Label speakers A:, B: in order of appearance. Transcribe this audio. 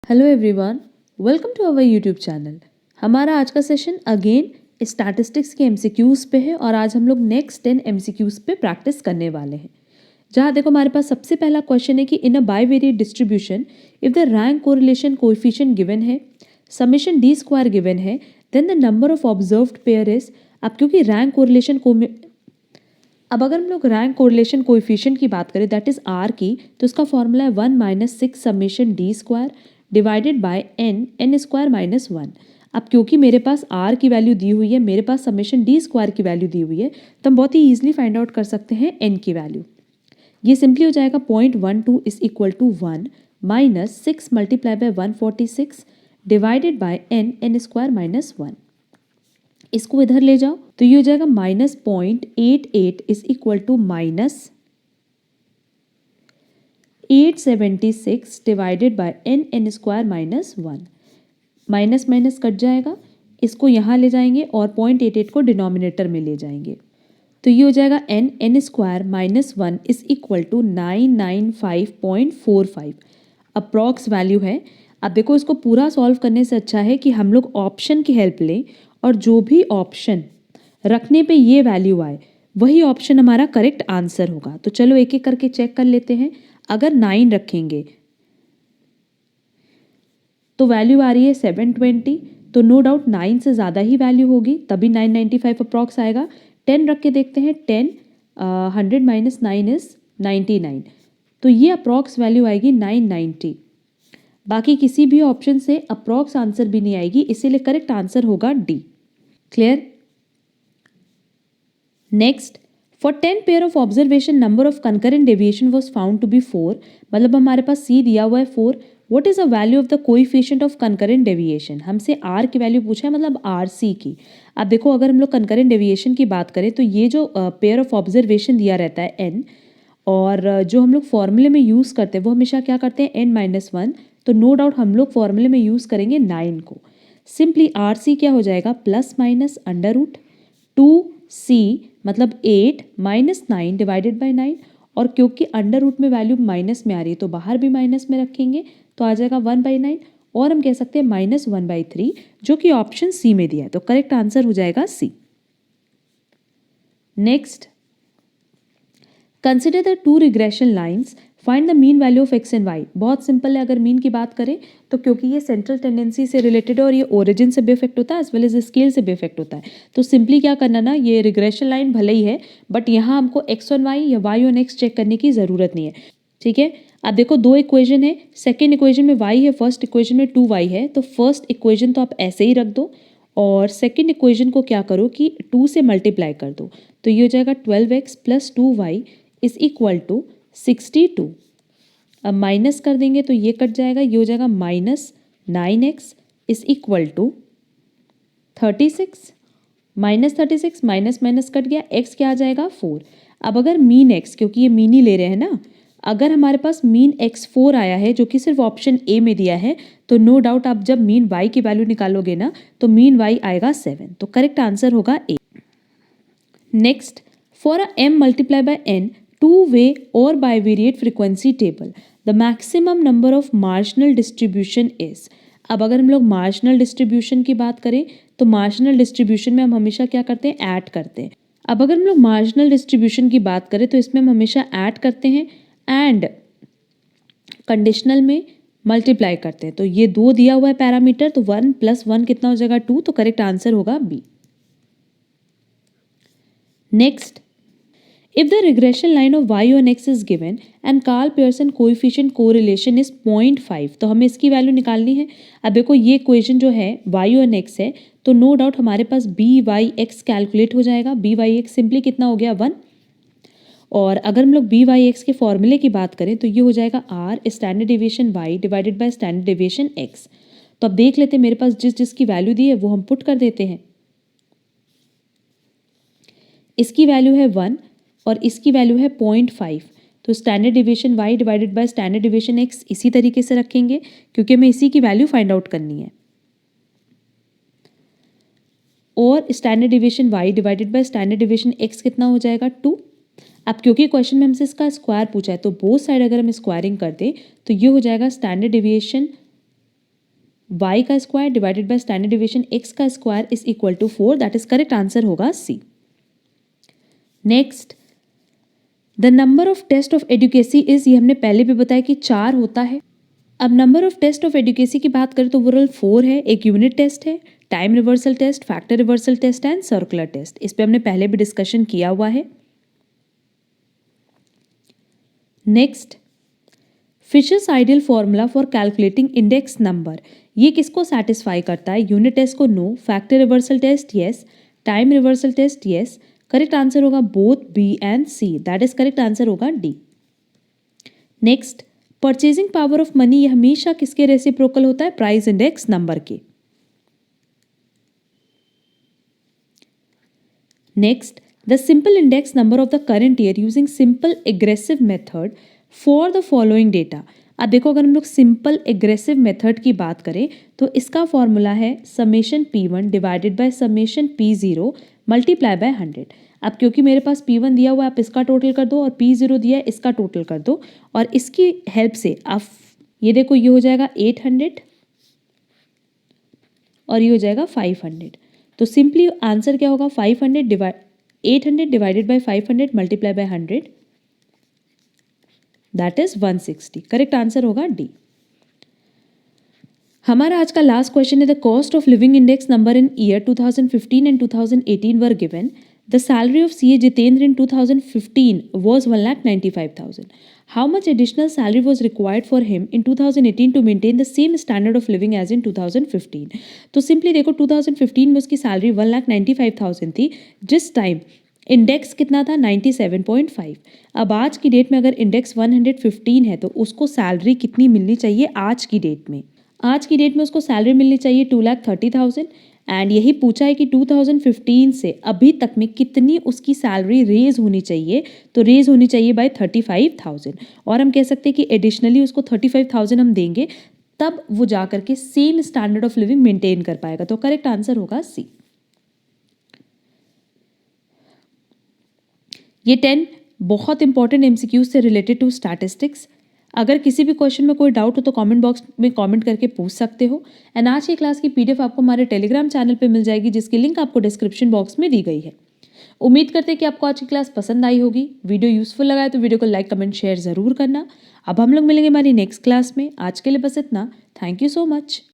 A: Hello everyone, welcome to our YouTube channel. हमारा आज का सेशन अगेन स्टैटिस्टिक्स के एमसीक्यूज़ पे है और आज हम लोग नेक्स्ट 10 एमसीक्यूज़ पे प्रैक्टिस करने वाले हैं। जहाँ देखो हमारे पास सबसे पहला क्वेश्चन है कि in a bivariate distribution if the rank correlation coefficient given है, समेशन डी स्क्वायर गिवन है, then the number of observed pair is. अब क्योंकि रैंक कोरिलेशन अब अगर हम लोग रैंक कोरिलेशन कोएफिशिएंट की बात करें दैट इज आर की, तो इसका फॉर्मूला है 1 minus 6 summation D square divided by N square minus 1। अब क्योंकि मेरे पास आर की वैल्यू दी हुई है, मेरे पास समेशन डी स्क्वायर की वैल्यू दी हुई है, तो हम बहुत ही ईजिली फाइंड आउट कर सकते हैं एन की वैल्यू। ये सिंपली हो जाएगा 0.12 is equal to 1 minus 6 multiply by 146 divided by N square minus 1। इसको इधर ले जाओ तो ये हो जाएगा minus 0.88 is equal to minus 876 divided by N square minus 1। Minus minus cut जाएगा, इसको यहाँ ले जाएंगे और 0.88 को डिनोमिनेटर में ले जाएंगे, तो ये हो जाएगा N square minus 1 is equal to 995.45 approx value है। अब देखो इसको पूरा सॉल्व करने से अच्छा है कि हम लोग ऑप्शन की हेल्प लें और जो भी ऑप्शन रखने पे ये वैल्यू आए वही ऑप्शन हमारा करेक्ट आंसर होगा। तो चलो एक एक करके चेक कर लेते हैं। अगर 9 रखेंगे तो वैल्यू आ रही है 720, तो नो डाउट 9 से ज़्यादा ही वैल्यू होगी, तभी 995 अप्रॉक्स आएगा। 10 रख के देखते हैं, 10 100 माइनस 9 इज 99, तो ये अप्रॉक्स वैल्यू आएगी 990। बाकी किसी भी ऑप्शन से अप्रॉक्स आंसर भी नहीं आएगी, इसीलिए करेक्ट आंसर होगा D. Clear? Next, for 10 pair of observation number of concurrent deviation was found to be 4। मतलब हमारे पास सी दिया हुआ है 4। What is the value of the coefficient of concurrent deviation? हमसे आर की वैल्यू पूछा है, मतलब आर सी की। अब देखो अगर हम लोग कंकरेंट डेविएशन की बात करें तो ये जो पेयर ऑफ ऑब्जर्वेशन दिया रहता है एन, और जो हम लोग फॉर्मूले में यूज़ करते हैं वो हमेशा क्या करते हैं एन माइनस 1, तो नो डाउट हम लोग फॉर्मूले में यूज़ करेंगे 9 को। सिंपली आर सी क्या हो जाएगा, plus minus under root 2c मतलब 8 माइनस 9 डिवाइडेड बाई 9, और क्योंकि अंडर रूट में वैल्यू माइनस में आ रही है तो बाहर भी माइनस में रखेंगे, तो आ जाएगा 1/9, और हम कह सकते हैं माइनस 1/3, जो कि ऑप्शन सी में दिया है, तो करेक्ट आंसर हो जाएगा C. Next, consider the two regression lines, find the mean value of X and Y. बहुत सिंपल है। अगर मीन की बात करें तो क्योंकि ये सेंट्रल टेंडेंसी से रिलेटेड है और ये ओरिजिन से भी इफेक्ट होता है एज वेल एज स्केल से भी इफेक्ट होता है, तो सिंपली क्या करना ना, ये रिग्रेशन लाइन भले ही है बट यहाँ हमको एक्स ऑन वाई या वाई ऑन एक्स चेक करने की ज़रूरत नहीं है। ठीक है, अब देखो दो इक्वेशन है, सेकेंड इक्वेशन में वाई है, फर्स्ट इक्वेशन में 2y है, तो फर्स्ट इक्वेशन तो आप ऐसे ही रख दो और सेकेंड इक्वेशन को क्या करो कि 2 से मल्टीप्लाई कर दो, तो ये हो जाएगा 12x plus 2y is equal to 62। अब माइनस कर देंगे तो ये कट जाएगा, ये हो जाएगा minus 9x is equal to 36। Minus 36 minus minus cut गया, x क्या आ जाएगा 4। अब अगर मीन x, क्योंकि ये मीन ही ले रहे हैं ना, अगर हमारे पास मीन x 4 आया है जो कि सिर्फ ऑप्शन ए में दिया है, तो नो डाउट आप जब मीन y की वैल्यू निकालोगे ना तो मीन y आएगा 7, तो करेक्ट आंसर होगा A. Next, for a m multiply by n two-way or bivariate frequency table, the maximum number of marginal distribution is। अब अगर हम लोग मार्जिनल डिस्ट्रीब्यूशन की बात करें तो मार्जिनल डिस्ट्रीब्यूशन में हम हमेशा क्या करते हैं, ऐड करते हैं। अब अगर हम लोग मार्जिनल डिस्ट्रीब्यूशन की बात करें तो इसमें हम हमेशा ऐड करते हैं एंड कंडीशनल में मल्टीप्लाई करते हैं। तो ये 2 दिया हुआ है पैरामीटर, तो 1 + 1 कितना हो जाएगा 2, तो करेक्ट आंसर होगा B. Next, if the regression line of y on x is given and Karl Pearson coefficient correlation is 0.5, तो हमें इसकी वैल्यू निकालनी है। अब देखो ये इक्वेशन जो है y on x है, तो नो डाउट हमारे पास by(x) कैलकुलेट हो जाएगा। by(x) सिंपली कितना हो गया 1, और अगर हम लोग by(x) के फॉर्मूले की बात करें तो ये हो जाएगा r standard deviation y divided by standard deviation x। तो अब देख लेते हैं मेरे पास जिस जिसकी वैल्यू दी है वो हम पुट कर देते हैं। इसकी वैल्यू है 1 और इसकी वैल्यू है 0.5, तो standard deviation y divided by standard deviation x इसी तरीके से रखेंगे क्योंकि हमें इसी की वैल्यू फाइंड आउट करनी है। और standard deviation y divided by standard deviation x कितना हो जाएगा 2। अब क्योंकि क्वेश्चन में हमसे इसका स्क्वायर पूछा है तो बोथ साइड अगर हम स्क्वायरिंग कर दें तो ये हो जाएगा स्टैंडर्ड डिविएशन y का square divided by standard deviation x का square is equal to 4, that is correct answer होगा C. Next, the number of test of adequacy is, ये हमने पहले भी बताया कि 4 होता है। अब number of test of adequacy की बात करें तो ओवरऑल 4 है। एक यूनिट टेस्ट है, time reversal test, factor reversal test and circular test. इस पे हमने पहले भी डिस्कशन किया हुआ है। Next, Fisher's ideal formula for calculating index number, ये किसको सेटिस्फाई करता है? यूनिट टेस्ट को no, factor reversal test yes, time reversal test yes. Correct answer होगा both B and C, that is correct answer होगा D. Next, purchasing power of money, ये हमेशा किसके रेसिप्रोकल होता है? प्राइस इंडेक्स नंबर के। Next, the simple index number of the current year using simple aggressive method for the following data. अब देखो, अगर हम लोग सिंपल एग्रेसिव मेथड की बात करें तो इसका फॉर्मूला है summation P1 divided by summation P0 multiply by 100। अब क्योंकि मेरे पास P1 दिया हुआ है, आप इसका टोटल कर दो, और P0 दिया है, इसका टोटल कर दो, और इसकी हेल्प से आप ये देखो, ये हो जाएगा 800 और ये हो जाएगा 500। तो सिंपली आंसर क्या होगा? 800 divided by 500 multiply by 100, that is 160। Correct answer होगा डी। हमारा आज का लास्ट क्वेश्चन है, the cost of living index number in year 2015 and 2018 were given. The salary of CA Jitendra in 2015 was 1,95,000. How much additional salary was required for him in 2018 to maintain the same standard of living as in 2015? तो simply देखो, 2015 में उसकी salary 1,95,000 थी, जिस time index कितना था? 97.5। अब आज की डेट में अगर इंडेक्स 115 है तो उसको सैलरी कितनी मिलनी चाहिए आज की डेट में? आज की डेट में उसको सैलरी मिलनी चाहिए 2,30,000। एंड यही पूछा है कि 2015 से अभी तक में कितनी उसकी सैलरी रेज होनी चाहिए, तो रेज होनी चाहिए बाय 35,000। और हम कह सकते हैं कि एडिशनली उसको 35,000 हम देंगे, तब वो जा करके same standard of living maintain कर पाएगा। तो करेक्ट आंसर होगा सी। ये 10 बहुत इंपॉर्टेंट MCQs से रिलेटेड टू स्टैटिस्टिक्स। अगर किसी भी क्वेश्चन में कोई डाउट हो तो कमेंट बॉक्स में कमेंट करके पूछ सकते हो। एंड आज की क्लास की PDF आपको हमारे टेलीग्राम चैनल पे मिल जाएगी, जिसकी लिंक आपको डिस्क्रिप्शन बॉक्स में दी गई है। उम्मीद करते हैं कि आपको आज की क्लास पसंद आई होगी। वीडियो यूजफुल लगा है तो वीडियो को लाइक कमेंट शेयर ज़रूर करना। अब हम लोग मिलेंगे हमारी नेक्स्ट क्लास में। आज के लिए बस इतना। Thank you so much.